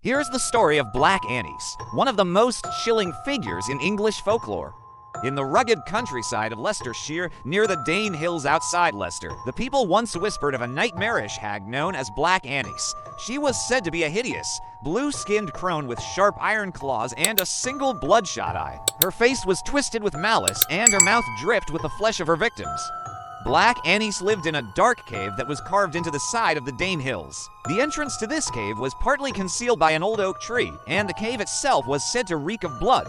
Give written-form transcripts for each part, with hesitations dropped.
Here's the story of Black Annis, one of the most chilling figures in English folklore. In the rugged countryside of Leicestershire, near the Dane Hills outside Leicester, the people once whispered of a nightmarish hag known as Black Annis. She was said to be a hideous, blue-skinned crone with sharp iron claws and a single bloodshot eye. Her face was twisted with malice, and her mouth dripped with the flesh of her victims. Black Annis lived in a dark cave that was carved into the side of the Dane Hills. The entrance to this cave was partly concealed by an old oak tree, and the cave itself was said to reek of blood.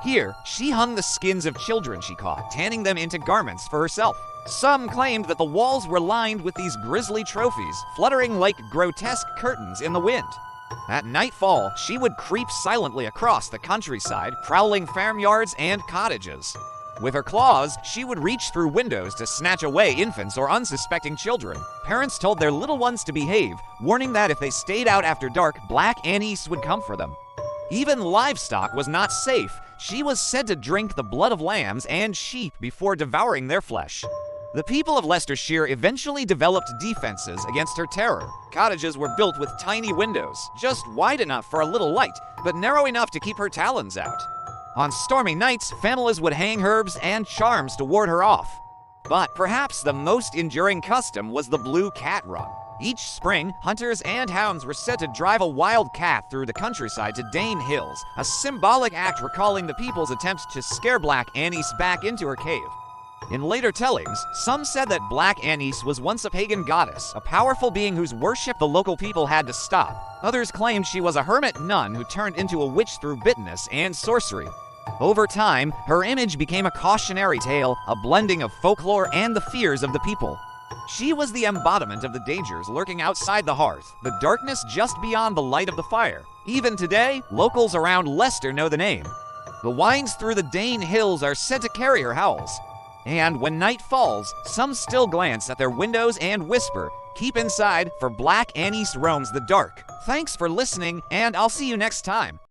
Here, she hung the skins of children she caught, tanning them into garments for herself. Some claimed that the walls were lined with these grisly trophies, fluttering like grotesque curtains in the wind. At nightfall, she would creep silently across the countryside, prowling farmyards and cottages. With her claws, she would reach through windows to snatch away infants or unsuspecting children. Parents told their little ones to behave, warning that if they stayed out after dark, Black Annis would come for them. Even livestock was not safe. She was said to drink the blood of lambs and sheep before devouring their flesh. The people of Leicestershire eventually developed defenses against her terror. Cottages were built with tiny windows, just wide enough for a little light, but narrow enough to keep her talons out. On stormy nights, families would hang herbs and charms to ward her off. But perhaps the most enduring custom was the blue cat run. Each spring, hunters and hounds were said to drive a wild cat through the countryside to Dane Hills, a symbolic act recalling the people's attempts to scare Black Annis back into her cave. In later tellings, some said that Black Annis was once a pagan goddess, a powerful being whose worship the local people had to stop. Others claimed she was a hermit nun who turned into a witch through bitterness and sorcery. Over time, her image became a cautionary tale, a blending of folklore and the fears of the people. She was the embodiment of the dangers lurking outside the hearth, the darkness just beyond the light of the fire. Even today, locals around Leicester know the name. The winds through the Dane Hills are said to carry her howls. And when night falls, some still glance at their windows and whisper, "Keep inside, for Black Annis roams the dark." Thanks for listening, and I'll see you next time.